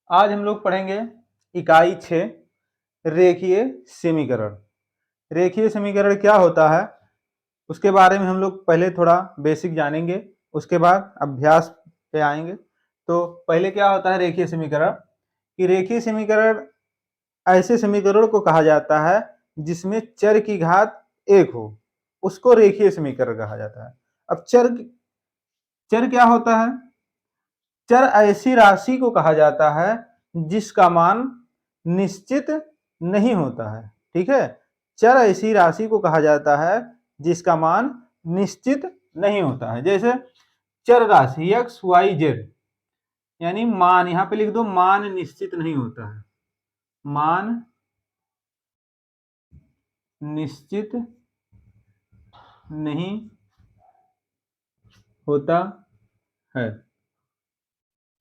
आज हम लोग पढ़ेंगे इकाई 6 रेखीय समीकरण। रेखीय समीकरण क्या होता है उसके बारे में हम लोग पहले थोड़ा बेसिक जानेंगे, उसके बाद अभ्यास पे आएंगे। तो पहले क्या होता है रेखीय समीकरण कि रेखीय समीकरण ऐसे समीकरण को कहा जाता है जिसमें चर की घात 1 हो, उसको रेखीय समीकरण कहा जाता है। अब चर क्या होता है? चर ऐसी राशि को कहा जाता है जिसका मान निश्चित नहीं होता है। ठीक है, चर ऐसी राशि को कहा जाता है जिसका मान निश्चित नहीं होता है। जैसे चर राशि x y z, यानी मान, यहां पे लिख दो मान निश्चित नहीं होता है। मान निश्चित नहीं होता है।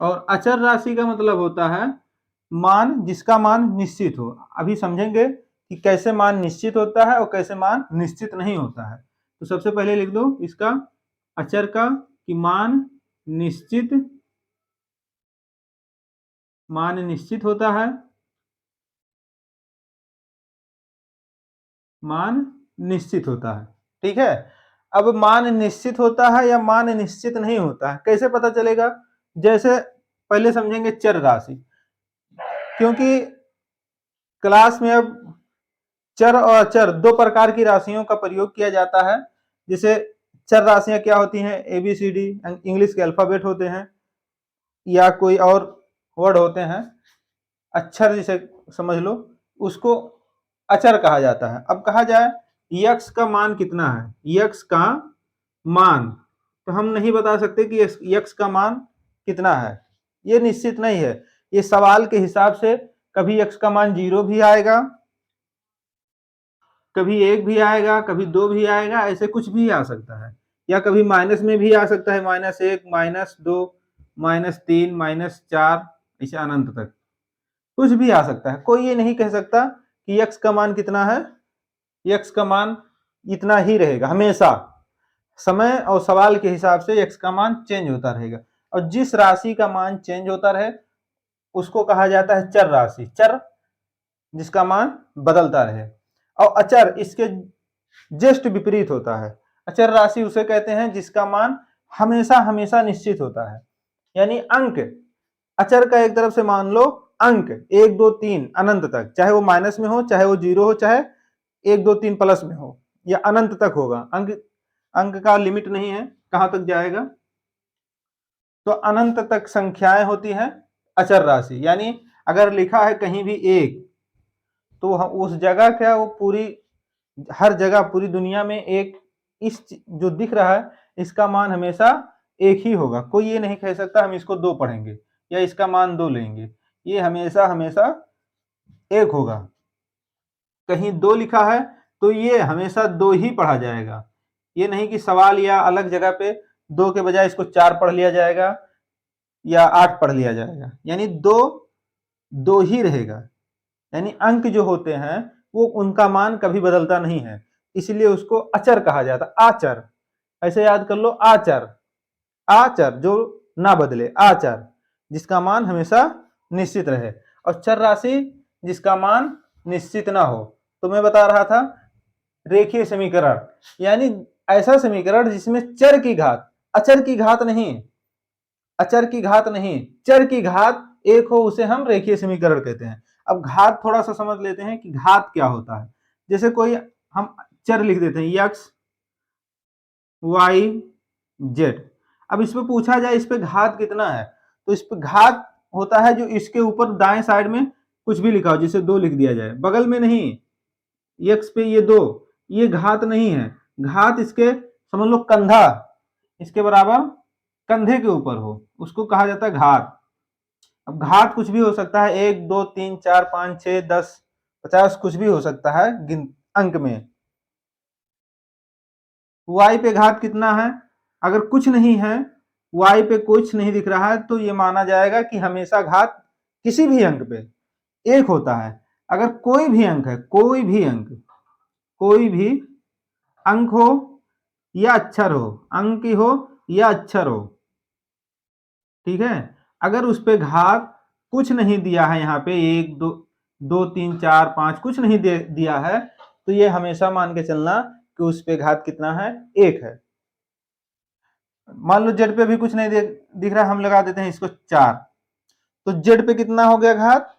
और अचर राशि का मतलब होता है मान जिसका मान निश्चित हो। अभी समझेंगे कि कैसे मान निश्चित होता है और कैसे मान निश्चित नहीं होता है। तो सबसे पहले लिख दो इसका अचर का कि मान निश्चित होता है, मान निश्चित होता है। ठीक है, अब मान निश्चित होता है या मान निश्चित नहीं होता है कैसे पता चलेगा? जैसे पहले समझेंगे चर राशि, क्योंकि क्लास में अब चर और अचर दो प्रकार की राशियों का प्रयोग किया जाता है। जैसे चर राशियां क्या होती हैं? ABCD इंग्लिश के अल्फाबेट होते हैं या कोई और वर्ड होते हैं, अक्षर जिसे समझ लो, उसको अचर कहा जाता है। अब कहा जाए यक्स का मान कितना है, यक्स का मान, तो हम नहीं बता सकते कि यक्स का मान कितना है, ये निश्चित नहीं है। ये सवाल के हिसाब से कभी यक्स का मान 0 भी आएगा, कभी 1 भी आएगा, कभी 2 भी आएगा, ऐसे कुछ भी आ सकता है। या कभी माइनस में भी आ सकता है, -1, -2, -3, -4, ऐसे अनंत तक कुछ भी आ सकता है। कोई ये नहीं कह सकता कि यक्स का मान कितना है, यक्स का मान इतना ही रहेगा हमेशा। समय और सवाल के हिसाब से यक्स का मान चेंज होता रहेगा, और जिस राशि का मान चेंज होता रहे उसको कहा जाता है चर राशि। चर जिसका मान बदलता रहे। और अचर इसके जस्ट विपरीत होता है। अचर राशि उसे कहते हैं जिसका मान हमेशा हमेशा निश्चित होता है। यानी अंक, अचर का एक तरफ से मान लो अंक 1 2 3 अनंत तक, चाहे वो माइनस में हो, चाहे वो 0 हो, चाहे 1 2 3 प्लस में हो, या अनंत तक होगा। अंक अंक का लिमिट नहीं है कहां तक जाएगा। तो अनंत तक संख्याएं होती हैं अचर राशि। यानी अगर लिखा है कहीं भी 1, तो उस जगह क्या वो पूरी हर जगह पूरी दुनिया में एक, इस जो दिख रहा है इसका मान हमेशा 1 ही होगा। कोई ये नहीं कह सकता हम इसको 2 पढ़ेंगे या इसका मान 2 लेंगे, ये हमेशा हमेशा 1 होगा। कहीं 2 लिखा है तो ये हमेशा 2 ही पढ़ा जाएगा। ये नहीं कि सवाल या अलग जगह पे 2 के बजाय इसको 4 पढ़ लिया जाएगा या 8 पढ़ लिया जाएगा। यानी 2 2 ही रहेगा। यानी अंक जो होते हैं वो उनका मान कभी बदलता नहीं है, इसलिए उसको अचर कहा जाता है। आचर, ऐसे याद कर लो, आचर, आचर जो ना बदले, आचर जिसका मान हमेशा निश्चित रहे। और चर राशि जिसका मान निश्चित ना हो। तो मैं बता रहा था रेखीय समीकरण यानी ऐसा समीकरण जिसमें चर की घात, अचर की घात नहीं, अचर की घात नहीं, चर की घात 1 हो, उसे हम रेखीय समीकरण कहते हैं। अब घात थोड़ा सा समझ लेते हैं कि घात क्या होता है। जैसे कोई हम चर लिख देते हैं x y z, अब इस पे पूछा जाए इस पे घात कितना है, तो इस पे घात होता है जो इसके ऊपर दाएं साइड में कुछ भी लिखा हो, जैसे 2 लिख दिया जाए, बगल में नहीं, x पे ये 2, ये घात नहीं है। घात इसके समझ लो कंधा, इसके बराबर कंधे के ऊपर हो, उसको कहा जाता है घात। अब घात कुछ भी हो सकता है, 1 2 3 4 5 6 10 50 कुछ भी हो सकता है अंक में। y पे घात कितना है? अगर कुछ नहीं है, y पे कुछ नहीं दिख रहा है, तो ये माना जाएगा कि हमेशा घात किसी भी अंक पे 1 होता है। अगर कोई भी अंक है, कोई भी अंक, कोई भी अंक हो या अक्षर हो, अंक हो या अक्षर हो, ठीक है, अगर उस पे घात कुछ नहीं दिया है यहाँ पे, 1 2 2 3 4 5 कुछ नहीं दिया है, तो ये हमेशा मान के चलना कि उस पे घात कितना है, 1 है। मान लो जेड पे भी कुछ नहीं दिख रहा, हम लगा देते हैं इसको 4, तो जेड पे कितना हो गया घात,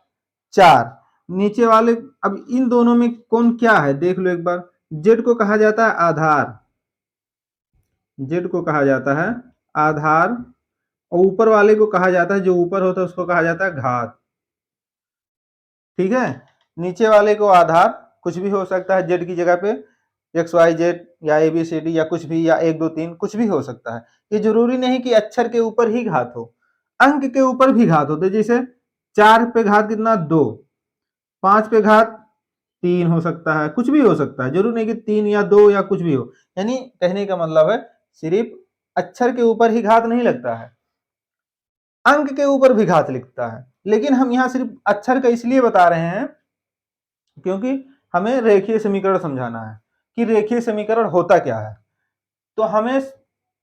4। नीचे वाले, अब इन दोनों में कौन क्या है देख लो एक बार। जेड को कहा जाता है आधार, जेड को कहा जाता है आधार, और ऊपर वाले को कहा जाता है, जो ऊपर होता है उसको कहा जाता है घात। ठीक है, नीचे वाले को आधार, कुछ भी हो सकता है जेड की जगह पे, एक्स वाई जेड या ए बी सी डी या कुछ भी, या 1 2 3 कुछ भी हो सकता है। ये जरूरी नहीं कि अक्षर के ऊपर ही घात हो, अंक के ऊपर भी घात होते, जैसे 4 पे घात कितना, 2, 5 पे घात 3 हो सकता है, कुछ भी हो सकता है, जरूरी नहीं कि 3 या 2 या कुछ भी हो। यानी कहने का मतलब है सिर्फ अक्षर के ऊपर ही घात नहीं लगता है, अंक के ऊपर भी घात लिखता है। लेकिन हम यहाँ सिर्फ अक्षर का इसलिए बता रहे हैं क्योंकि हमें रेखीय समीकरण समझाना है कि रेखीय समीकरण होता क्या है। तो हमें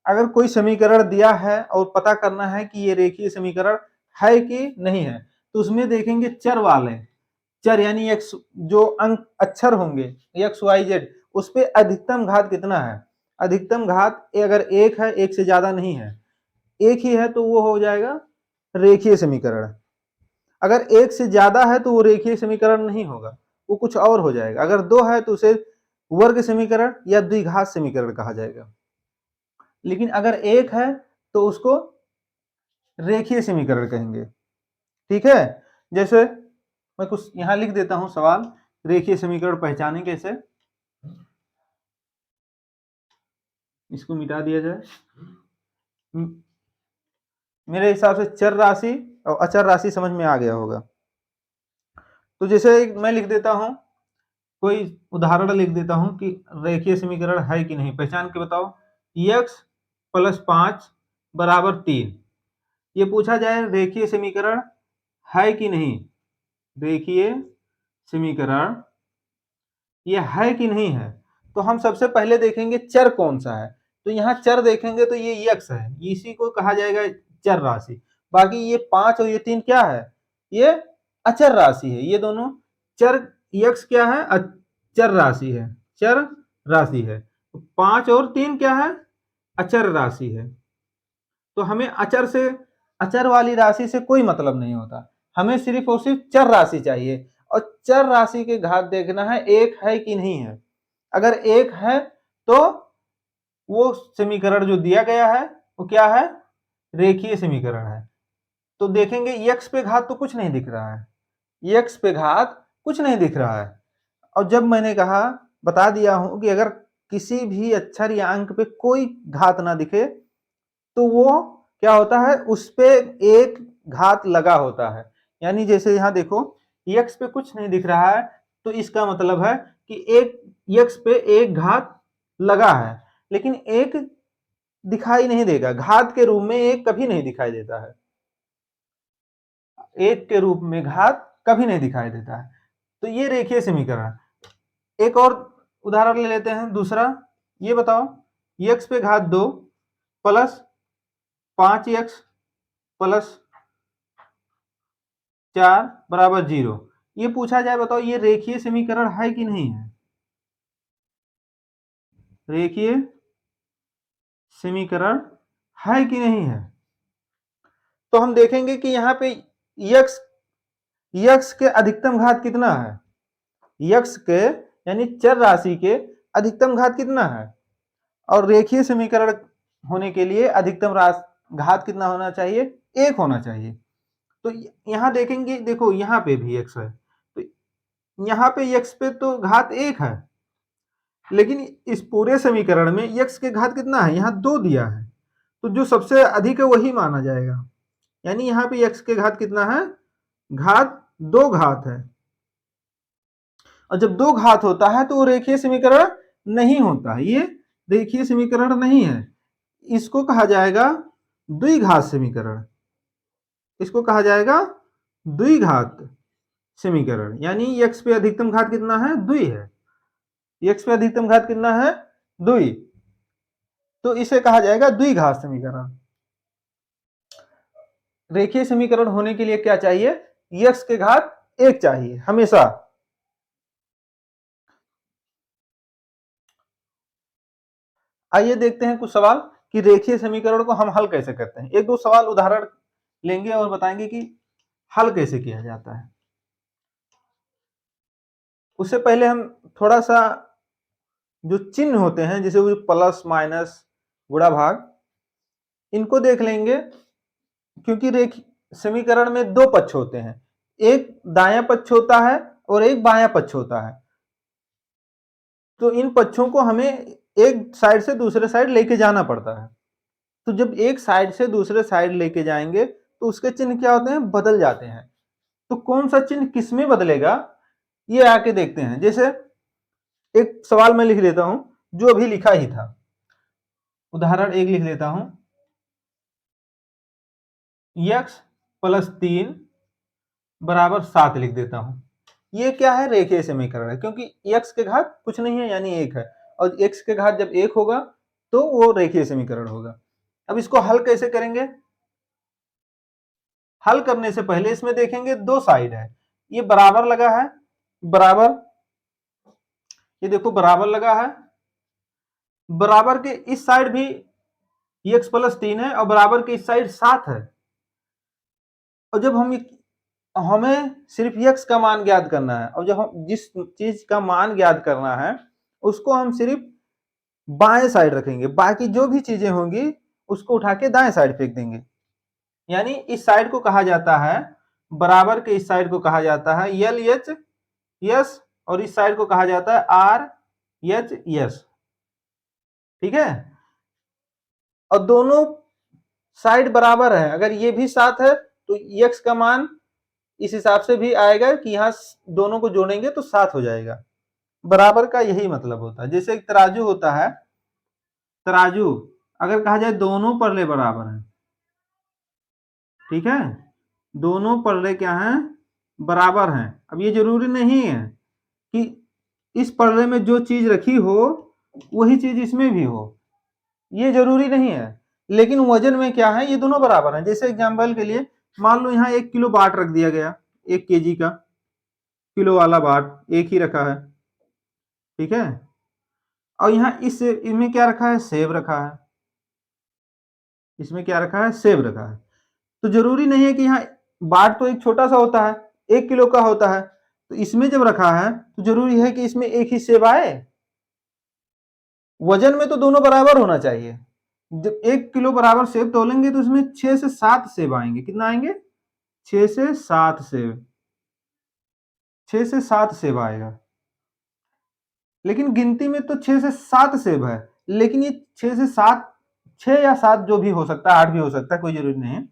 अगर कोई समीकरण दिया है और पता करना है कि ये रेखीय समीकरण है कि नहीं है, तो उसमें देखेंगे चर वाले, चर यानी एक्स, जो अंक अक्षर होंगे एक्स वाई जेड, उस पे अधिकतम घात कितना है। अधिकतम घात अगर 1 है, 1 से ज्यादा नहीं है, 1 ही है, तो वो हो जाएगा रेखीय समीकरण। अगर 1 से ज्यादा है तो वो रेखीय समीकरण नहीं होगा, वो कुछ और हो जाएगा। अगर 2 है तो उसे वर्ग समीकरण या द्विघात समीकरण कहा जाएगा। लेकिन अगर 1 है तो उसको रेखीय समीकरण कहेंगे। ठीक है, जैसे मैं कुछ यहां लिख देता हूं सवाल, रेखीय समीकरण पहचाने कैसे, इसको मिटा दिया जाए। मेरे हिसाब से चर राशि और अचर राशि समझ में आ गया होगा। तो जैसे मैं लिख देता हूं, कोई उदाहरण लिख देता हूं कि रेखीय समीकरण है कि नहीं, पहचान के बताओ। x + 5 = 3, ये पूछा जाए रेखीय समीकरण है कि नहीं, रेखीय समीकरण ये है कि नहीं है, तो हम सबसे पहले देखेंगे चर कौन सा है। तो यहाँ चर देखेंगे तो ये x है, इसी को कहा जाएगा चर राशि। बाकी ये 5 और ये 3 क्या है, ये अचर राशि है। ये दोनों चर, x क्या है, चर राशि है, चर राशि है। 5 और 3 क्या है, अचर राशि है। तो हमें अचर से, अचर वाली राशि से कोई मतलब नहीं होता, हमें सिर्फ और सिर्फ चर राशि चाहिए। और चर राशि के घात देखना है 1 है कि नहीं है। अगर 1 है तो वो समीकरण जो दिया गया है वो क्या है, रेखीय समीकरण है। तो देखेंगे x पे घात तो कुछ नहीं दिख रहा है, x पे घात कुछ नहीं दिख रहा है। और जब मैंने कहा, बता दिया हूं कि अगर किसी भी अक्षर या अंक पे कोई घात ना दिखे तो वो क्या होता है, उस पे एक घात लगा होता है। यानी जैसे यहाँ देखो x पे कुछ नहीं दिख रहा है, तो इसका मतलब है कि एक x पे एक घात लगा है, लेकिन एक दिखाई नहीं देगा, घात के रूप में एक कभी नहीं दिखाई देता है, एक के रूप में घात कभी नहीं दिखाई देता है। तो ये रेखीय समीकरण। एक और उदाहरण ले लेते हैं दूसरा, ये बताओ x पे घात 2 प्लस 5x प्लस 4 बराबर 0, ये पूछा जाए, बताओ ये रेखीय समीकरण है कि नहीं है, रेखीय समीकरण है कि नहीं है। तो हम देखेंगे कि यहाँ पे x, x के अधिकतम घात कितना है, x के यानी चर राशि के अधिकतम घात कितना है, और रेखीय समीकरण होने के लिए अधिकतम घात कितना होना चाहिए, 1 होना चाहिए। तो यहाँ देखेंगे, देखो यहाँ पे भी x है, तो यहाँ पे x पे तो घात 1 है, लेकिन इस पूरे समीकरण में x के घात कितना है, यहाँ 2 दिया है, तो जो सबसे अधिक है वही माना जाएगा। यानी यहाँ पे x के घात कितना है, घात 2 घात है। और जब 2 घात होता है तो वो रेखीय समीकरण नहीं होता है, ये रेखीय समीकरण नहीं है, इसको कहा जाएगा द्विघात समीकरण, इसको कहा जाएगा द्विघात समीकरण। यानी x पे अधिकतम घात कितना है, 2 है, x पे अधिकतम घात कितना है, 2, तो इसे कहा जाएगा द्विघात समीकरण। रेखीय समीकरण होने के लिए क्या चाहिए? x के घात 1 चाहिए हमेशा। आइए देखते हैं कुछ सवाल कि रेखीय समीकरण को हम हल कैसे करते हैं। एक दो सवाल उदाहरण लेंगे और बताएंगे कि हल कैसे किया जाता है। उससे पहले हम थोड़ा सा जो चिन्ह होते हैं, जैसे वो प्लस माइनस गुणा भाग, इनको देख लेंगे, क्योंकि रेखीय समीकरण में दो पक्ष होते हैं, एक दायां पक्ष होता है और एक बायां पक्ष होता है। तो इन पक्षों को हमें एक साइड से दूसरे साइड लेके जाना पड़ता है। तो जब एक साइड से दूसरे साइड लेके जाएंगे तो उसके चिन्ह क्या होते हैं? बदल जाते हैं। तो कौन सा चिन्ह किसमें बदलेगा, ये आके देखते हैं। जैसे एक सवाल मैं लिख लेता हूं जो अभी लिखा ही था, उदाहरण एक लिख लेता हूं, x प्लस 3 बराबर 7 लिख देता हूं। ये क्या है? रेखीय समीकरण है, क्योंकि x के घात कुछ नहीं है यानी 1 है, और x के घात जब 1 होगा तो वो रेखीय समीकरण होगा। अब इसको हल कैसे करेंगे? हल करने से पहले इसमें देखेंगे दो साइड है, ये बराबर लगा है, बराबर, ये देखो बराबर लगा है, बराबर के इस साइड भी x प्लस 3 है और बराबर के इस साइड 7 है। और जब हमें सिर्फ x का मान ज्ञात करना है, और जब हम जिस चीज का मान ज्ञात करना है उसको हम सिर्फ बाएं साइड रखेंगे, बाकी जो भी चीजें होंगी उसको उठा के दाएं साइड फेंक देंगे। यानी इस साइड को कहा जाता है, बराबर के इस साइड को कहा जाता है यल एच यस, और इस साइड को कहा जाता है आर एच यस। ठीक है, और दोनों साइड बराबर है, अगर ये भी 7 है तो x का मान इस हिसाब से भी आएगा कि यहाँ दोनों को जोड़ेंगे तो 7 हो जाएगा। बराबर का यही मतलब होता है। जैसे एक तराजू होता है, तराजू अगर कहा जाए दोनों पल्ले बराबर हैं, ठीक है, दोनों पल्ले क्या हैं? बराबर हैं। अब ये जरूरी नहीं है कि इस पल्ले में जो चीज रखी हो वही चीज इसमें भी हो, ये जरूरी नहीं है, लेकिन वजन में क्या है? ये दोनों बराबर हैं। जैसे एग्जांपल के लिए मान लो यहाँ 1 किलो बाट रख दिया गया, 1 केजी का किलो वाला बाट एक ही रखा है, ठीक है, और यहाँ इसमें क्या रखा है? सेब रखा है, इसमें क्या रखा है? सेब रखा है। तो जरूरी नहीं है कि यहाँ बाट तो एक छोटा सा होता है, 1 किलो का होता है, तो इसमें जब रखा है तो जरूरी है कि इसमें एक ही सेब आए? वजन में तो दोनों बराबर होना चाहिए। जब 1 किलो बराबर सेब तोलेंगे तो उसमें 6 से 7 सेब आएंगे। कितना आएंगे? 6 से 7 सेब, 6 से 7 सेब आएगा। लेकिन गिनती में तो 6 से 7 सेब है, लेकिन ये 6 से 7, 6 या 7 जो भी हो सकता है, 8 भी हो सकता है, कोई जरूरी नहीं है।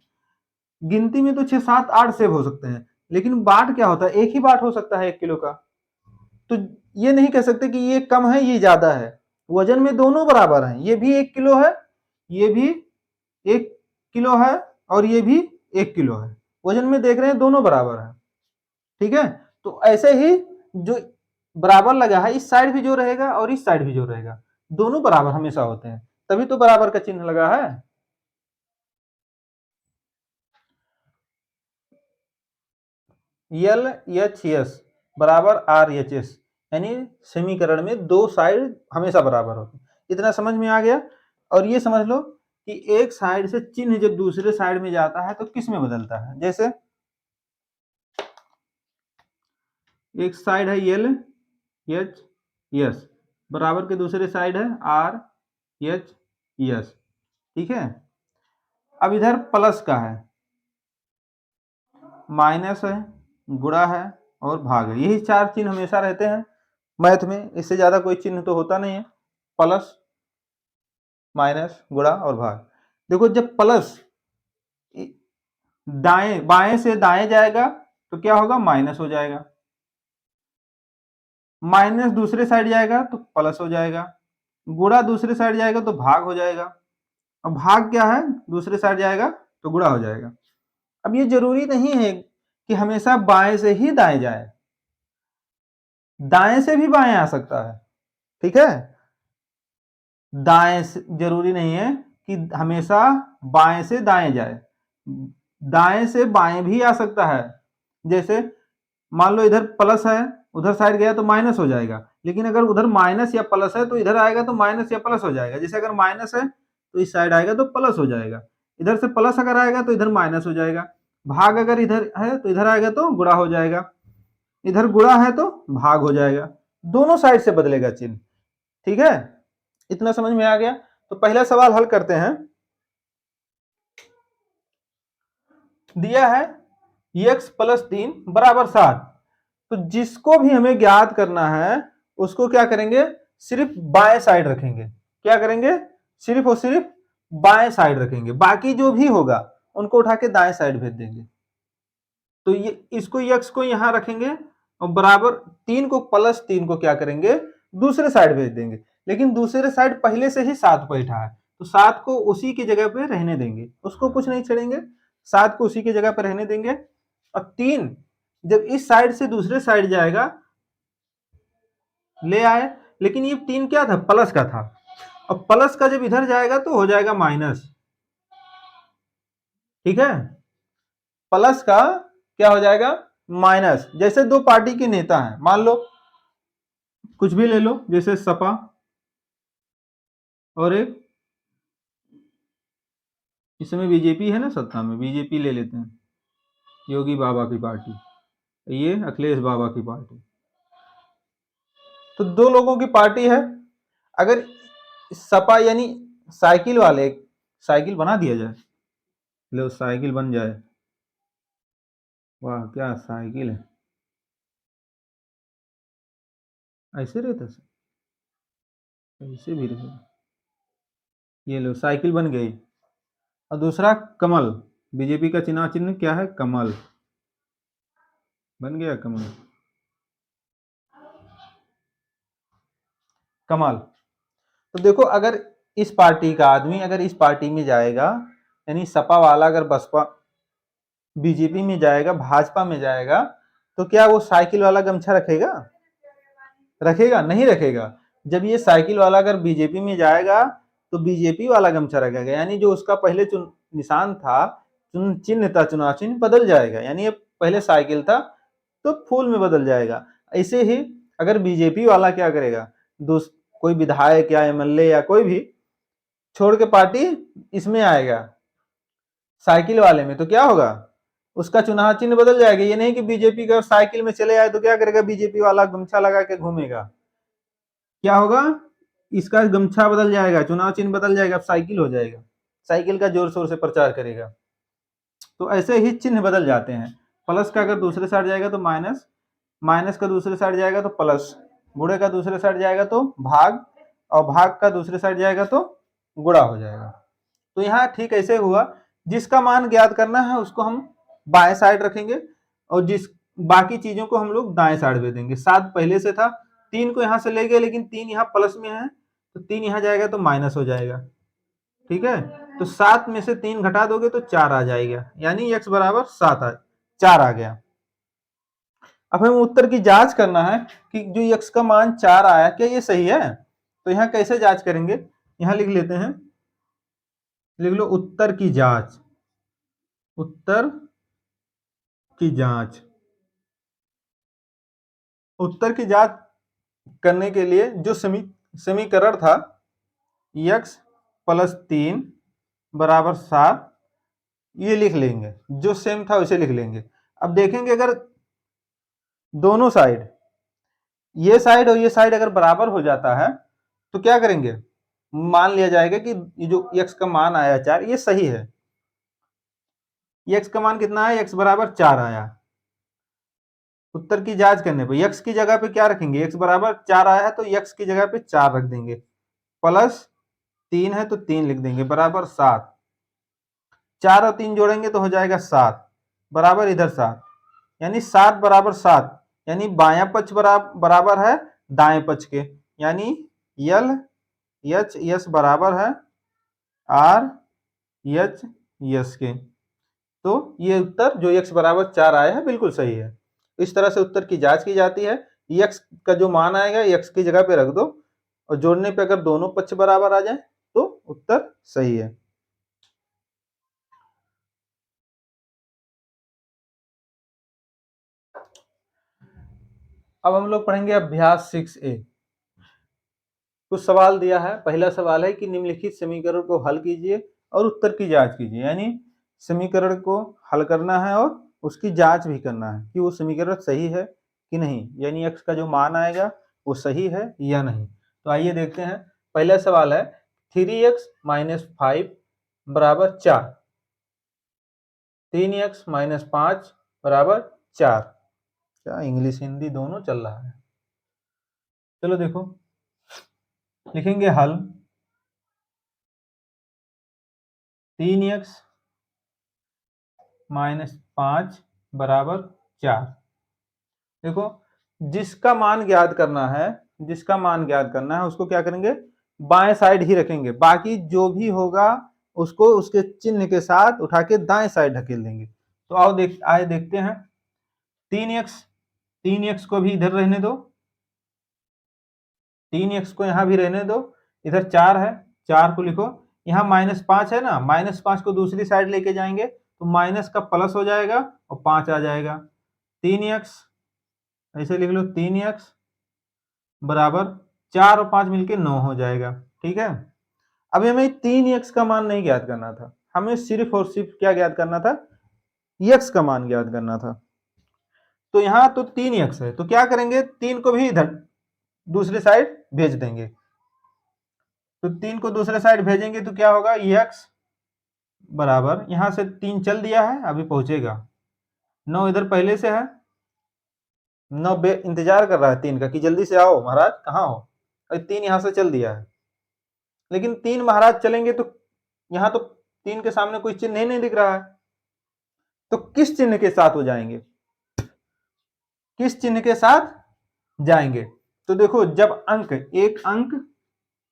गिनती में तो 6 7 8 सेब हो सकते हैं, लेकिन बाट क्या होता है? एक ही बाट हो सकता है 1 किलो का। तो ये नहीं कह सकते कि ये कम है ये ज्यादा है। वजन में दोनों बराबर हैं, ये भी 1 किलो है, ये भी 1 किलो है, और ये भी 1 किलो है। वजन में देख रहे हैं दोनों बराबर है, ठीक है। तो ऐसे ही जो बराबर लगा है, इस साइड भी जो रहेगा और इस साइड भी जो रहेगा, दोनों बराबर हमेशा होते हैं, तभी तो बराबर का चिन्ह लगा है। यल एच एस बराबर आर एच एस, यानी समीकरण में दो साइड हमेशा बराबर होते हैं। इतना समझ में आ गया। और ये समझ लो कि एक साइड से चिन्ह जब दूसरे साइड में जाता है तो किस में बदलता है। जैसे एक साइड है यल एच यस, बराबर के दूसरे साइड है आर एच यस, ठीक है। अब इधर प्लस का है, माइनस है, गुणा है और भाग है, यही चार चिन्ह हमेशा रहते हैं मैथ में, इससे ज्यादा कोई चिन्ह तो होता नहीं है। प्लस माइनस गुणा और भाग। देखो जब प्लस दाएं बाएं से दाएं जाएगा तो क्या होगा? माइनस हो जाएगा। माइनस दूसरे साइड जाएगा तो प्लस हो जाएगा। गुणा दूसरे साइड जाएगा तो भाग हो जाएगा। और भाग क्या है? दूसरे साइड जाएगा तो गुणा हो जाएगा। अब ये जरूरी नहीं है कि हमेशा बाएं से ही दाएं जाए, दाएं से भी बाएं आ सकता है, ठीक है। दाएं से जरूरी नहीं है कि हमेशा बाएं से दाएं जाए, दाएं से बाएं भी आ सकता है। जैसे मान लो इधर प्लस है, उधर साइड गया तो माइनस हो जाएगा, लेकिन अगर उधर माइनस या प्लस है तो इधर आएगा तो माइनस या प्लस हो जाएगा। जैसे अगर माइनस है तो इस साइड आएगा तो प्लस हो जाएगा, इधर से प्लस अगर आएगा तो इधर माइनस हो जाएगा, भाग अगर इधर है तो इधर आएगा तो गुणा हो जाएगा, इधर गुणा है तो भाग हो जाएगा, दोनों साइड से बदलेगा चिन्ह। ठीक है, इतना समझ में आ गया। तो पहला सवाल हल करते हैं। दिया है x प्लस 3 बराबर 7। तो जिसको भी हमें ज्ञात करना है उसको क्या करेंगे, सिर्फ बाएं साइड रखेंगे। क्या करेंगे, सिर्फ और सिर्फ बाएं साइड रखेंगे, बाकी जो भी होगा उनको उठा के दाएं साइड भेज देंगे। तो ये इसको x को यहां रखेंगे और बराबर 3 को प्लस 3 को क्या करेंगे, दूसरे साइड भेज देंगे। लेकिन दूसरे साइड पहले से ही 7 बैठा है तो 7 को उसी की जगह पे रहने देंगे, उसको कुछ नहीं छेड़ेंगे, 7 को उसी की जगह पे रहने देंगे। और 3 जब इस साइड से दूसरे साइड जाएगा ले आए, लेकिन ये 3 क्या था, प्लस का था, और प्लस का जब इधर जाएगा तो हो जाएगा माइनस। ठीक है, प्लस का क्या हो जाएगा, माइनस। जैसे दो पार्टी के नेता हैं, मान लो कुछ भी ले लो, जैसे सपा और एक इस समय बीजेपी है ना सत्ता में, बीजेपी ले लेते हैं, योगी बाबा की पार्टी, ये अखिलेश बाबा की पार्टी। तो दो लोगों की पार्टी है। अगर सपा यानी साइकिल वाले, साइकिल बना दिया जाए, लो साइकिल बन जाए, वाह क्या साइकिल है, ऐसे रहता है, ऐसे भी रहेगा, ये लो साइकिल बन गई। और दूसरा कमल, बीजेपी का चुनाव चिन्ह क्या है, कमल, बन गया कमल, कमल। तो देखो अगर इस पार्टी का आदमी अगर इस पार्टी में जाएगा, यानी सपा वाला अगर बसपा बीजेपी में जाएगा, भाजपा में जाएगा, तो क्या वो साइकिल वाला गमछा रखेगा, रखेगा नहीं रखेगा। जब ये साइकिल वाला अगर बीजेपी में जाएगा तो बीजेपी वाला गमछा रखेगा, यानी जो उसका पहले निशान था, चिन्ह था, चुनाव चिन्ह बदल जाएगा, यानी ये पहले साइकिल था तो फूल में बदल जाएगा। ऐसे ही अगर बीजेपी वाला क्या करेगा, कोई विधायक या एमएलए या कोई भी छोड़ के पार्टी इसमें आएगा साइकिल वाले में, तो क्या होगा, उसका चुनाव चिन्ह बदल जाएगा। ये नहीं कि बीजेपी का साइकिल में चले आए तो क्या करेगा, बीजेपी वाला गमछा लगा के घूमेगा, क्या होगा, इसका गमछा बदल जाएगा, चुनाव चिन्ह बदल जाएगा, अब साइकिल हो जाएगा, साइकिल का जोर शोर से प्रचार करेगा। तो ऐसे ही चिन्ह बदल जाते हैं। प्लस का अगर दूसरे साइड जाएगा तो माइनस, माइनस का दूसरे साइड जाएगा तो प्लस, गुणे का दूसरे साइड जाएगा तो भाग, और भाग का दूसरे साइड जाएगा तो गुणा हो जाएगा। तो यहाँ ठीक ऐसे हुआ, जिसका मान ज्ञात करना है उसको हम बाएं साइड रखेंगे और जिस बाकी चीजों को हम लोग दाएं साइड दे देंगे। 7 पहले से था, 3 को यहाँ से ले गए, लेकिन 3 यहाँ प्लस में है तो 3 यहाँ जाएगा तो माइनस हो जाएगा। ठीक है, तो 7 में से 3 घटा दोगे तो 4 आ जाएगा, यानी x बराबर 4 आ गया। अब हमें उत्तर की जांच करना है कि जो x का मान 4 आया क्या ये सही है। तो यहाँ कैसे जांच करेंगे, यहाँ लिख लेते हैं, लिख लो उत्तर की जांच, उत्तर की जांच। उत्तर की जांच करने के लिए जो समीकरण था x प्लस 3 बराबर 7, ये लिख लेंगे, जो सेम था उसे लिख लेंगे। अब देखेंगे अगर दोनों साइड, ये साइड और ये साइड अगर बराबर हो जाता है तो क्या करेंगे, मान लिया जाएगा कि ये जो x का मान आया 4 ये सही है। x का मान कितना है, x बराबर 4 आया। उत्तर की जांच करने पर x की जगह पे क्या रखेंगे, x बराबर 4 आया है तो x की जगह पे 4 रख देंगे, प्लस 3 है तो 3 लिख देंगे, बराबर 7। 4 और 3 जोड़ेंगे तो हो जाएगा 7, बराबर इधर 7, यानी 7 बराबर 7, यानी बायां पक्ष बराबर है दाएं पक्ष के, यानी यल एच यस बराबर है आर एच यस के। तो ये उत्तर जो x बराबर 4 आया है बिल्कुल सही है। इस तरह से उत्तर की जांच की जाती है। x का जो मान आएगा x की जगह पे रख दो और जोड़ने पे अगर दोनों पक्ष बराबर आ जाए तो उत्तर सही है। अब हम लोग पढ़ेंगे अभ्यास 6A। कुछ सवाल दिया है। पहला सवाल है कि निम्नलिखित समीकरण को हल कीजिए और उत्तर की जांच कीजिए, यानी समीकरण को हल करना है और उसकी जांच भी करना है कि वो समीकरण सही है कि नहीं, यानी x का जो मान आएगा वो सही है या नहीं। तो आइए देखते हैं। पहला सवाल है 3x माइनस 5 बराबर 4, 3x माइनस 5 बराबर 4। क्या इंग्लिश हिंदी दोनों चल रहा है? चलो देखो, लिखेंगे हल 3x माइनस 5 बराबर 4। देखो, जिसका मान ज्ञात करना है, जिसका मान ज्ञात करना है उसको क्या करेंगे, बाएं साइड ही रखेंगे, बाकी जो भी होगा उसको उसके चिन्ह के साथ उठा के दाएं साइड ढकेल देंगे। तो आओ आए देखते हैं। 3x को भी इधर रहने दो, 3x को यहां भी रहने दो, इधर 4 है, 4 को लिखो। यहाँ -5 है ना, -5 को दूसरी साइड लेके जाएंगे तो माइनस का प्लस हो जाएगा और 5 आ जाएगा। 3x ऐसे लिख लो, 3x बराबर 4 और 5 मिलके 9 हो जाएगा। ठीक है, अभी हमें 3x का मान नहीं ज्ञात करना था, हमें सिर्फ और सिर्फ क्या ज्ञात करना था, x का मान ज्ञात करना था। तो यहाँ तो 3x है, तो क्या करेंगे, 3 को भी इधर दूसरे साइड भेज देंगे। तो 3 को दूसरे साइड भेजेंगे तो क्या होगा, x बराबर, यहां से 3 चल दिया है, अभी पहुंचेगा 9 इधर पहले से है, 9 इंतजार कर रहा है 3 का कि जल्दी से आओ महाराज, कहाँ हो। और 3 यहां से चल दिया है, लेकिन 3 महाराज चलेंगे तो यहाँ तो 3 के सामने कोई चिन्ह नहीं दिख रहा है, तो किस चिन्ह के साथ हो जाएंगे, किस चिन्ह के साथ जाएंगे। तो देखो, जब अंक, एक अंक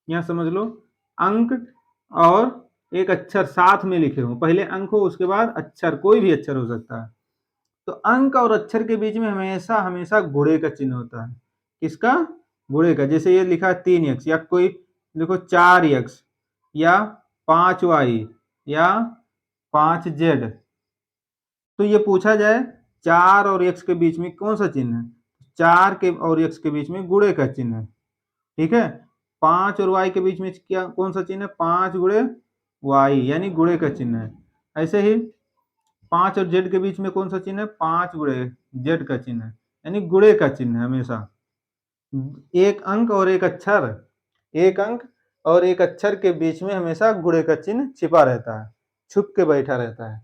यहां समझ लो, अंक और एक अक्षर साथ में लिखे हो, पहले अंक हो उसके बाद अक्षर, कोई भी अक्षर हो सकता है, तो अंक और अक्षर के बीच में हमेशा हमेशा गुणे का चिन्ह होता है। किसका, गुणे का। जैसे ये लिखा है 3x, या कोई देखो 4x या 5y या 5z, तो ये पूछा जाए 4 और x के बीच में कौन सा चिन्ह है, 4 के और x के बीच में गुणे का चिन्ह है। ठीक है, 5 और y के बीच में क्या, कौन सा चिन्ह है, 5 गुणे y, यानी गुणे का चिन्ह है। ऐसे ही 5 और z के बीच में कौन सा चिन्ह है, 5 गुणे z का चिन्ह है, यानी गुणे का चिन्ह है हमेशा। एक अंक और एक अक्षर, एक अंक और एक अक्षर के बीच में हमेशा गुणे का चिन्ह छिपा रहता है, छुप के बैठा रहता है।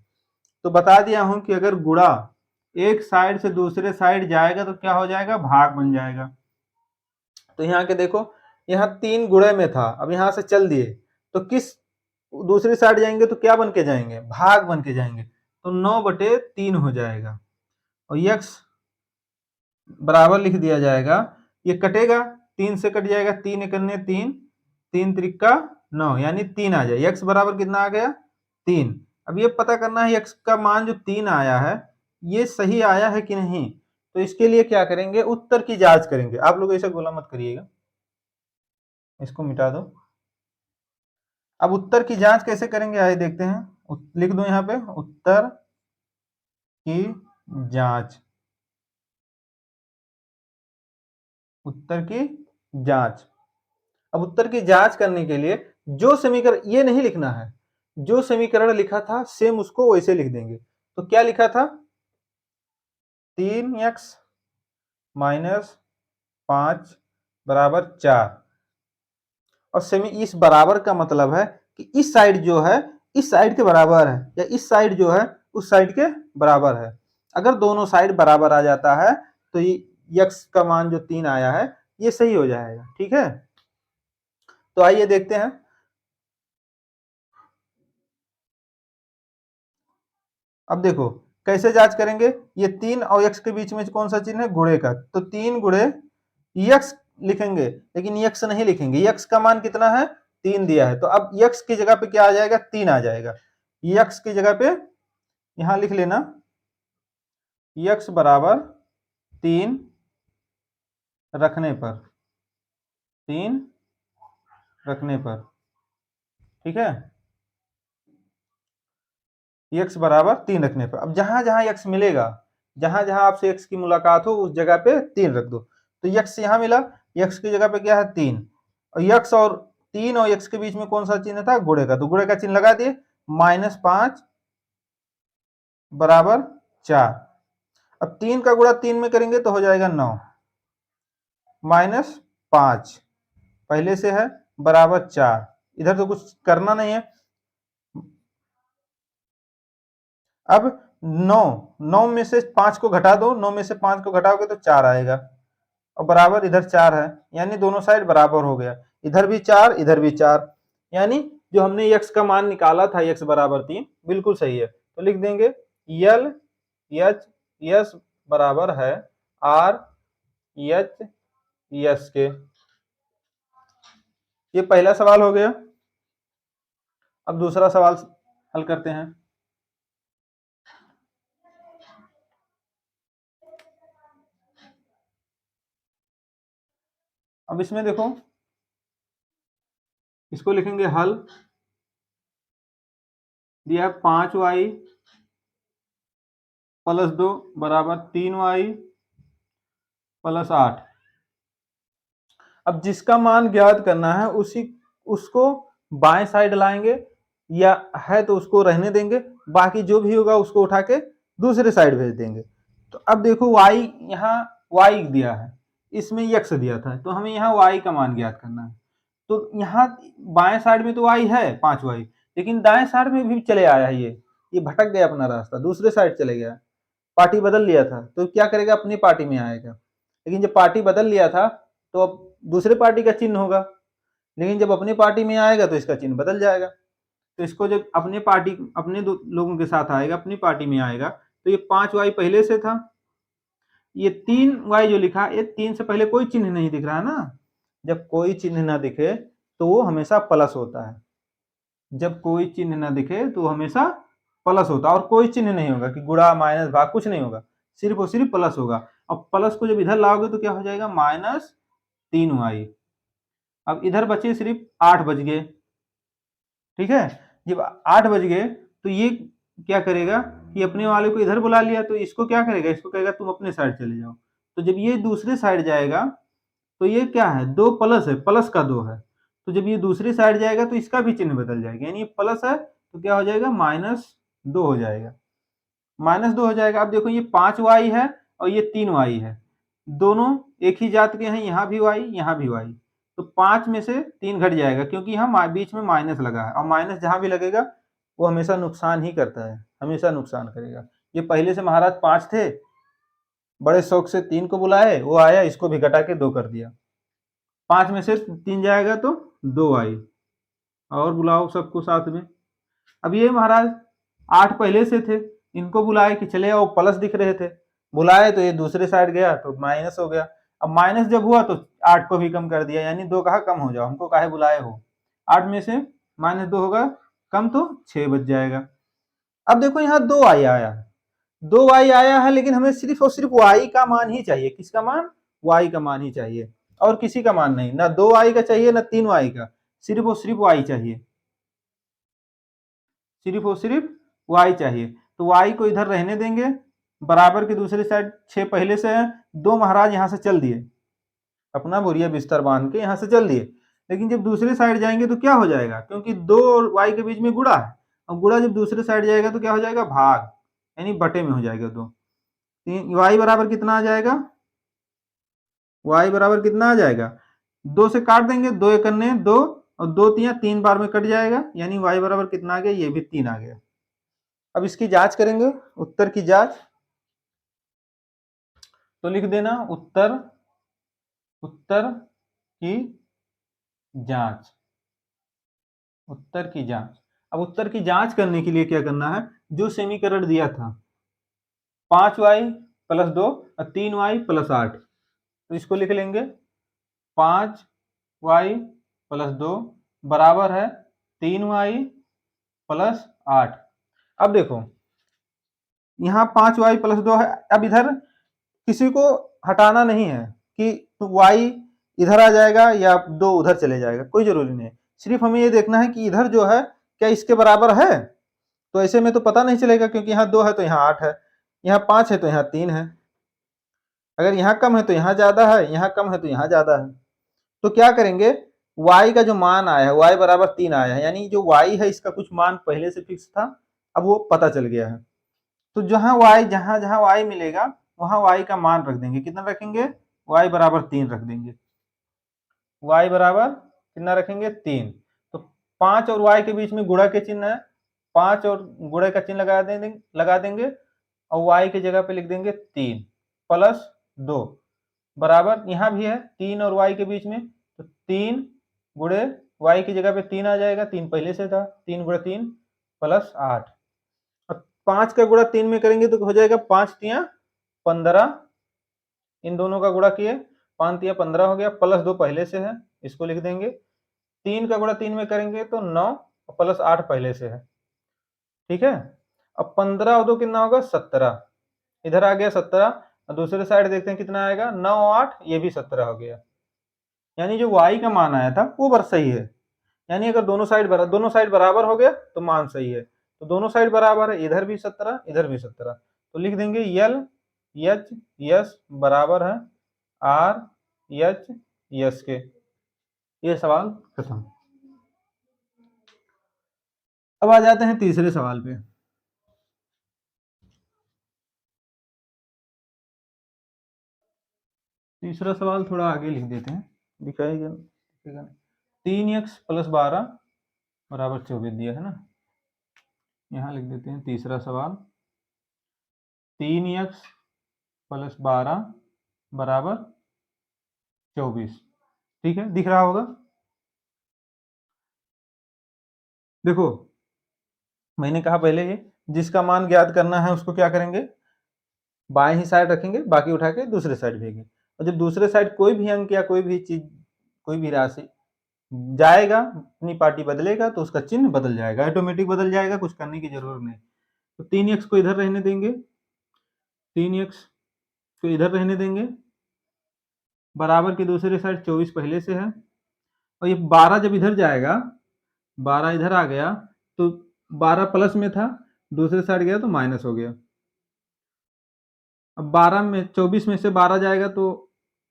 तो बता दिया हूं कि अगर गुणा एक साइड से दूसरे साइड जाएगा तो क्या हो जाएगा, भाग बन जाएगा। तो यहाँ के देखो, यहाँ 3 गुणे में था, अब यहाँ से चल दिए तो किस दूसरी साइड जाएंगे तो क्या बन के जाएंगे, भाग बन के जाएंगे, तो 9/3 हो जाएगा। और x बराबर लिख दिया जाएगा, ये कटेगा, 3 से कट जाएगा, 3 एकन्ने 3, 3 त्रिका 9, यानी 3 आ जाए। x बराबर कितना आ गया, 3। अब ये पता करना है x का मान जो 3 आया है ये सही आया है कि नहीं। तो इसके लिए क्या करेंगे, उत्तर की जांच करेंगे। आप लोग ऐसा गोला मत करिएगा, इसको मिटा दो। अब उत्तर की जांच कैसे करेंगे, आइए देखते हैं। लिख दो यहाँ पे, उत्तर की जांच, उत्तर की जांच। अब उत्तर की जांच करने के लिए जो समीकरण, ये नहीं लिखना है, जो समीकरण लिखा था सेम उसको वैसे लिख देंगे। तो क्या लिखा था, 3x माइनस 5 बराबर 4, और सेमी इस बराबर का मतलब है कि इस साइड जो है इस साइड के बराबर है, या इस साइड जो है उस साइड के बराबर है। अगर दोनों साइड बराबर आ जाता है तो ये x का मान जो 3 आया है ये सही हो जाएगा। ठीक है, तो आइए देखते हैं। अब देखो कैसे जांच करेंगे, ये 3 और x के बीच में कौन सा चिन्ह है, गुणे का, तो 3 गुणे x लिखेंगे, लेकिन x नहीं लिखेंगे, x का मान कितना है, 3 दिया है, तो अब x की जगह पे क्या आ जाएगा, 3 आ जाएगा। x की जगह पे यहां लिख लेना, x बराबर 3 रखने पर, 3 रखने पर, ठीक है, x बराबर 3 रखने पर। अब जहां जहां x मिलेगा, जहां जहां आपसे x की मुलाकात हो उस जगह पे 3 रख दो। तो यक्स यहाँ मिला, यक्स की जगह पे क्या है 3, और यक्स और 3 और यक्स के बीच में कौन सा चिन्ह था, गुणे का, तो गुणे का चिन्ह लगा दिए, -5 बराबर 4। अब 3 का गुणा 3 में करेंगे तो हो जाएगा 9, -5 पहले से है बराबर 4, इधर तो कुछ करना नहीं है। अब 9 में से 5 को घटा दो, 9 में से 5 को घटाओगे तो 4 आएगा, और बराबर इधर 4 है, यानी दोनों साइड बराबर हो गया, इधर भी 4 इधर भी 4, यानी जो हमने x का मान निकाला था x बराबर 3 बिल्कुल सही है। तो लिख देंगे यल एच एस बराबर है आर एच एस के। ये पहला सवाल हो गया। अब दूसरा सवाल हल करते हैं। अब इसमें देखो, इसको लिखेंगे हल, दिया 5y प्लस 2 बराबर 3y प्लस 8। अब जिसका मान ज्ञात करना है उसको बाएं साइड लाएंगे, या है तो उसको रहने देंगे, बाकी जो भी होगा उसको उठा के दूसरे साइड भेज देंगे। तो अब देखो y, यहाँ y दिया है, इसमें x दिया था, तो हमें यहाँ y का मान ज्ञात करना है। तो यहाँ बाएं साइड में तो y है 5y, लेकिन दाएं साइड में भी चले आया है, ये भटक गया अपना रास्ता, दूसरे साइड चले गया, पार्टी बदल लिया था, तो क्या करेगा, अपनी पार्टी में आएगा। लेकिन जब पार्टी बदल लिया था तो अब दूसरे पार्टी का चिन्ह होगा, लेकिन जब अपनी पार्टी में आएगा तो इसका चिन्ह बदल जाएगा। तो इसको जब अपने पार्टी अपने लोगों के साथ आएगा, अपनी पार्टी में आएगा, तो ये 5y पहले से था, ये 3y जो लिखा, ये 3 से पहले कोई चिन्ह नहीं दिख रहा है ना। जब कोई चिन्ह ना दिखे तो वो हमेशा प्लस होता है, जब कोई चिन्ह ना दिखे तो हमेशा प्लस होता है, और कोई चिन्ह नहीं होगा कि गुणा माइनस भाग, कुछ नहीं होगा, सिर्फ और सिर्फ प्लस होगा। अब प्लस को जब इधर लाओगे तो क्या हो जाएगा, -3y। अब इधर बचे सिर्फ 8 बच गए, ठीक है। जब 8 बज गए तो ये क्या करेगा कि अपने वाले को इधर बुला लिया, तो इसको क्या करेगा, इसको कहेगा तुम अपने साइड चले जाओ। तो जब ये दूसरे साइड जाएगा तो ये क्या है, 2 प्लस है, प्लस का 2 है, तो जब ये दूसरी साइड जाएगा तो इसका भी चिन्ह बदल जाएगा, यानी ये प्लस है तो क्या हो जाएगा, -2 हो जाएगा, -2 हो जाएगा। अब देखो ये 5y है और ये 3y है, दोनों एक ही जात के हैं, यहाँ भी y यहाँ भी y, तो 5 में से 3 घट जाएगा, क्योंकि यहाँ बीच में माइनस लगा है, और माइनस जहां भी लगेगा वो हमेशा नुकसान ही करता है, हमेशा नुकसान करेगा। ये पहले से महाराज 5 थे, बड़े शौक से 3 को बुलाए, वो आया, इसको भी घटा के 2 कर दिया, 5 में से 3 जाएगा तो 2y, और बुलाओ सबको साथ में। अब ये महाराज 8 पहले से थे, इनको बुलाए कि चले आओ, प्लस दिख रहे थे, बुलाए तो ये दूसरे साइड गया तो माइनस हो गया। अब माइनस जब हुआ तो 8 को भी कम कर दिया, यानी 2 कहा कम हो जाओ, हमको काहे बुलाए हो, 8 में से -2 होगा कम तो 6 बच जाएगा। अब देखो यहाँ 2y आया है, 2y आया है, लेकिन हमें सिर्फ और सिर्फ y का मान ही चाहिए, किसका मान, y का मान ही चाहिए, और किसी का मान नहीं, ना 2y का चाहिए ना 3y का, सिर्फ और सिर्फ y चाहिए, सिर्फ और सिर्फ y चाहिए। तो y को इधर रहने देंगे, बराबर के दूसरी साइड 6 पहले से है, 2 महाराज यहाँ से चल दिए, अपना बोरिया बिस्तर बांध के यहाँ से चल दिए, लेकिन जब दूसरे साइड जाएंगे तो क्या हो जाएगा, क्योंकि 2 और y के बीच में गुणा है, और गुणा जब दूसरे साइड जाएगा तो क्या हो जाएगा, भाग, यानी बटे में हो जाएगा 2। y बराबर कितना आ जाएगा, y बराबर कितना आ जाएगा, 2 से काट देंगे, 2 एक 2 और 2 3 बार में कट जाएगा, यानी y बराबर कितना आ गया, ये भी 3 आ गया। अब इसकी जांच करेंगे, उत्तर की जांच, तो लिख देना उत्तर की जांच, उत्तर की जांच। अब उत्तर की जांच करने के लिए क्या करना है, जो समीकरण दिया था 5y प्लस 2 और 3y प्लस 8, तो इसको लिख लेंगे 5y प्लस 2 बराबर है 3y प्लस 8। अब देखो यहाँ 5y प्लस 2 है, अब इधर किसी को हटाना नहीं है कि y इधर आ जाएगा या 2 उधर चले जाएगा, कोई जरूरी नहीं है, सिर्फ हमें ये देखना है कि इधर जो है क्या इसके बराबर है, तो ऐसे में तो पता नहीं चलेगा, क्योंकि यहाँ 2 है तो यहाँ 8 है, यहाँ 5 है तो यहाँ 3 है, अगर यहाँ कम है तो यहाँ ज्यादा है, यहाँ कम है तो यहाँ ज्यादा है। तो क्या करेंगे, y का जो मान आया है y बराबर 3 आया है, यानी जो y है इसका कुछ मान पहले से फिक्स था, अब वो पता चल गया है। तो जहां जहां y मिलेगा वहां y का मान रख देंगे। कितना रखेंगे, y बराबर 3 रख देंगे। y बराबर कितना रखेंगे, 3। तो 5 और y के बीच में गुणा के चिन्ह है, 5 और गुणा का चिन्ह लगा देंगे और y की जगह पे लिख देंगे 3 प्लस 2 बराबर, यहाँ भी है 3 और y के बीच में, तो 3 गुणे y की जगह पे 3 आ जाएगा, 3 पहले से था, 3 गुणे 3 प्लस 8। अब 5 का गुणा 3 में करेंगे तो हो जाएगा 5 तिया 15, इन दोनों का गुणा किए 5 तिया 15 हो गया, प्लस 2 पहले से है, इसको लिख देंगे। 3 का गुणा 3 में करेंगे तो 9 प्लस 8 पहले से है, ठीक है। अब 15 और 2 कितना होगा, 17, इधर आ गया 17, और दूसरे साइड देखते हैं कितना आएगा, 9 8, ये भी 17 हो गया। यानी जो y का मान आया था वो बर सही है। यानी अगर दोनों साइड बराबर हो गया तो मान सही है। तो दोनों साइड बराबर है, इधर भी 17 इधर भी 17, तो लिख देंगे यल एच यस बराबर है आर एच यस के। ये सवाल खत्म। अब आ जाते हैं तीसरे सवाल पे। तीसरा सवाल थोड़ा आगे लिख देते हैं, दिखाएगा 3x प्लस 12 बराबर 24 दिया है ना, यहाँ लिख देते हैं तीसरा सवाल 3x प्लस 12 बराबर 24, ठीक है, दिख रहा होगा। देखो मैंने कहा पहले ही, जिसका मान ज्ञात करना है उसको क्या करेंगे, बाएं ही साइड रखेंगे, बाकी उठा के दूसरे साइड भेजेंगे। और जब दूसरे साइड कोई भी अंक या कोई भी चीज, कोई भी राशि जाएगा, अपनी पार्टी बदलेगा तो उसका चिन्ह बदल जाएगा, ऑटोमेटिक बदल जाएगा, कुछ करने की जरूरत नहीं। तो 3x को इधर रहने देंगे, 3x को इधर रहने देंगे, बराबर की दूसरी साइड 24 पहले से है, और ये 12 जब इधर जाएगा, 12 इधर आ गया तो 12 प्लस में था, दूसरे साइड गया तो माइनस हो गया। अब 12 में 24 में से 12 जाएगा तो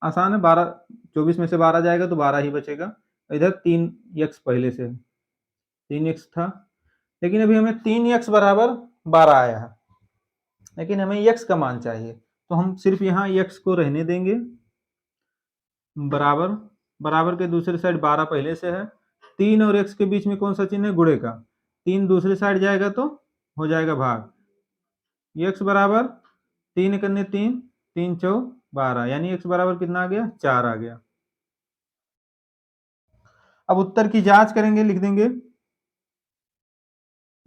आसान है, 12 24 में से 12 जाएगा तो 12 ही बचेगा। इधर 3x पहले से 3x था, लेकिन अभी हमें 3x बराबर 12 आया है, लेकिन हमें x का मान चाहिए, तो हम सिर्फ यहाँ x को रहने देंगे, बराबर बराबर के दूसरे साइड 12 पहले से है, 3 और x के बीच में कौन सा चिन्ह है, गुणे का, 3 दूसरी साइड जाएगा तो हो जाएगा भाग, x बराबर 3 करने 3 3 चौ 12, यानी x बराबर कितना आ गया, 4 आ गया। अब उत्तर की जांच करेंगे, लिख देंगे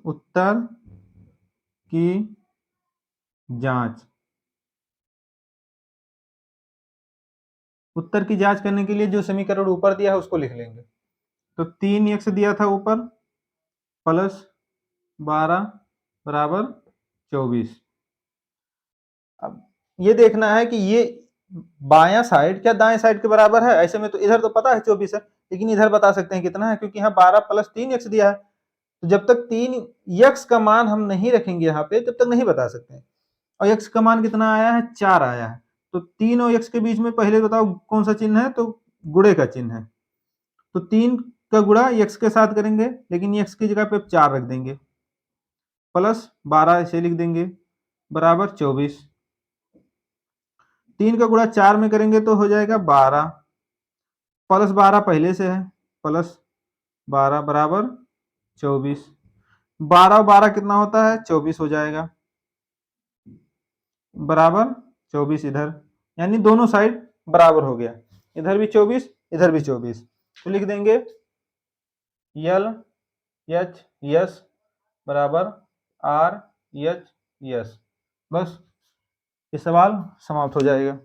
उत्तर की जांच। उत्तर की जांच करने के लिए जो समीकरण ऊपर दिया है उसको लिख लेंगे। तो 3x दिया था ऊपर प्लस 12 बराबर 24। अब ये देखना है कि ये बायां साइड क्या दाएं साइड के बराबर है, ऐसे में तो इधर तो पता है 24 है, लेकिन इधर बता सकते हैं कितना है, क्योंकि यहाँ 12 प्लस 3x दिया है। तो जब तक 3x का मान हम नहीं रखेंगे यहाँ पे तब तक नहीं बता सकते हैं। और x का मान कितना आया है, 4 आया है। तो 3 और x के बीच में पहले बताओ कौन सा चिन्ह है, तो गुणे का चिन्ह है। तो 3 का गुणा x के साथ करेंगे, लेकिन x की जगह पे 4 रख देंगे, प्लस 12 इसे लिख देंगे बराबर 24। 3 का गुणा 4 में करेंगे तो हो जाएगा 12, प्लस 12 पहले से है, प्लस 12 बराबर 24। 12 और 12 कितना होता है, 24 हो जाएगा, बराबर 24 इधर, यानी दोनों साइड बराबर हो गया, इधर भी 24 इधर भी 24। तो लिख देंगे यल एच यस बराबर आर एच यस। बस ये सवाल समाप्त हो जाएगा।